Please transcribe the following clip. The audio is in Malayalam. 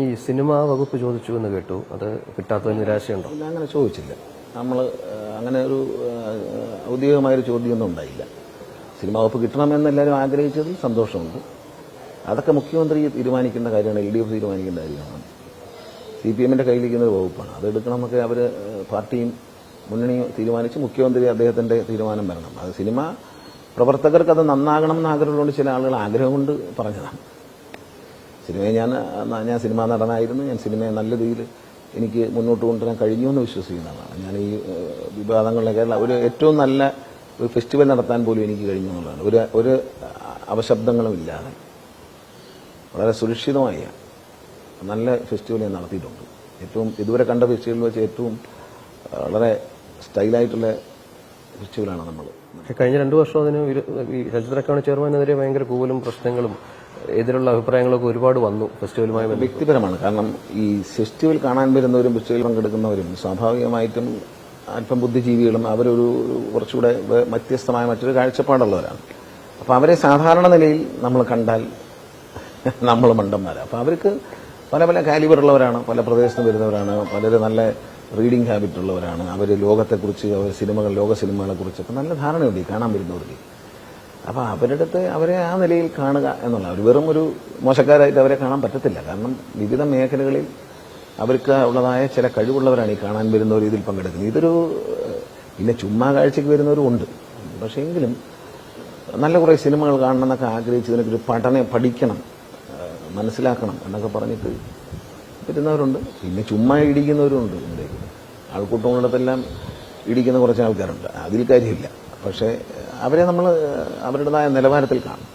ഈ സിനിമാ വകുപ്പ് ചോദിച്ചു എന്ന് കേട്ടു, അത് കിട്ടാത്ത നിരാശയുണ്ടോ? ഇല്ല, അങ്ങനെ ചോദിച്ചില്ല. നമ്മൾ അങ്ങനെ ഒരു ഔദ്യോഗികമായൊരു ചോദ്യമൊന്നും ഉണ്ടായില്ല. സിനിമാ വകുപ്പ് കിട്ടണമെന്ന് എല്ലാവരും ആഗ്രഹിച്ചതിൽ സന്തോഷമുണ്ട്. അതൊക്കെ മുഖ്യമന്ത്രി തീരുമാനിക്കേണ്ട കാര്യമാണ്, LDF തീരുമാനിക്കേണ്ട കാര്യമാണ്. CPM-ന്റെ കയ്യിലിരിക്കുന്ന ഒരു വകുപ്പാണ്, അതെടുക്കണമെന്നൊക്കെ അവർ പാർട്ടിയും മുന്നണിയും തീരുമാനിച്ച് മുഖ്യമന്ത്രി അദ്ദേഹത്തിന്റെ തീരുമാനം വരണം. അത് സിനിമ പ്രവർത്തകർക്ക് അത് നന്നാകണം എന്ന് ആഗ്രഹമുണ്ട്. ചില ആളുകൾ ആഗ്രഹം കൊണ്ട് പറഞ്ഞതാണ്. സിനിമയെ ഞാൻ സിനിമാ നടനായിരുന്നു, ഞാൻ സിനിമയെ നല്ല രീതിയിൽ എനിക്ക് മുന്നോട്ട് കൊണ്ടുവരാൻ കഴിഞ്ഞു എന്ന് വിശ്വസിക്കുന്നതാണ്. ഞാൻ ഈ വിവാദങ്ങളിലൊക്കെ ഒരു ഏറ്റവും നല്ല ഒരു ഫെസ്റ്റിവൽ നടത്താൻ പോലും എനിക്ക് കഴിഞ്ഞു എന്നുള്ളതാണ്. ഒരു അപശബ്ദങ്ങളും ഇല്ലാതെ വളരെ സുരക്ഷിതമായ നല്ല ഫെസ്റ്റിവൽ ഞാൻ നടത്തിയിട്ടുണ്ട്. ഏറ്റവും ഇതുവരെ കണ്ട ഫെസ്റ്റിവലിൽ വെച്ച് ഏറ്റവും വളരെ സ്റ്റൈലായിട്ടുള്ള ഫെസ്റ്റിവലാണ് നമ്മൾ. കഴിഞ്ഞ 2 വർഷം അതിന് ഈ ചലച്ചിത്ര അക്കാദമി ചെയർമാനെതിരെ ഭയങ്കര കൂവലും പ്രശ്നങ്ങളും എതിരുള്ള അഭിപ്രായങ്ങളൊക്കെ ഒരുപാട് വന്നു ഫെസ്റ്റിവലുമായി. വ്യക്തിപരമാണ്. കാരണം ഈ ഫെസ്റ്റിവൽ കാണാൻ വരുന്നവരും ഫെസ്റ്റിവൽ പങ്കെടുക്കുന്നവരും സ്വാഭാവികമായിട്ടും അല്പം ബുദ്ധിജീവികളും അവരൊരു കുറച്ചുകൂടെ വ്യത്യസ്തമായ മറ്റൊരു കാഴ്ചപ്പാടുള്ളവരാണ്. അപ്പോൾ അവരെ സാധാരണ നിലയിൽ നമ്മൾ കണ്ടാൽ നമ്മൾ മണ്ടന്മാരാണ്. അപ്പോൾ അവർക്ക് പല പല കാലിബറുള്ളവരാണ്, പല പ്രദേശത്ത് വരുന്നവരാണ്, പലരും നല്ല റീഡിംഗ് ഹാബിറ്റ് ഉള്ളവരാണ്. അവർ ലോകത്തെക്കുറിച്ച്, ലോക സിനിമകളെക്കുറിച്ചൊക്കെ നല്ല ധാരണയുണ്ട് ഈ കാണാൻ വരുന്നവർക്ക്. അപ്പോൾ അവരുടെ അവരെ ആ നിലയിൽ കാണുക എന്നുള്ള, അവർ വെറും ഒരു മോശക്കാരായിട്ട് അവരെ കാണാൻ പറ്റത്തില്ല. കാരണം വിവിധ മേഖലകളിൽ അവർക്ക് ഉള്ളതായ ചില കഴിവുള്ളവരാണ് ഈ കാണാൻ വരുന്നവർ ഇതിൽ പങ്കെടുക്കുന്നത്. ഇതൊരു പിന്നെ ചുമ്മാ കാഴ്ചയ്ക്ക് വരുന്നവരും ഉണ്ട്. പക്ഷേ എങ്കിലും നല്ല കുറേ സിനിമകൾ കാണണം എന്നൊക്കെ ആഗ്രഹിച്ച് ഇതിനൊരു പഠിക്കണം, മനസ്സിലാക്കണം എന്നൊക്കെ പറഞ്ഞിട്ട് വരുന്നവരുണ്ട്. പിന്നെ ചുമ്മാ ഇടിക്കുന്നവരുണ്ട്. ഇതിലേക്ക് ആൾക്കൂട്ടമുള്ളിടത്തെല്ലാം ഇടിക്കുന്ന കുറച്ച് ആൾക്കാരുണ്ട്, അതിൽ കാര്യമില്ല. പക്ഷേ അവരെ നമ്മൾ അവരുടേതായ നിലവാരത്തിൽ കാണും.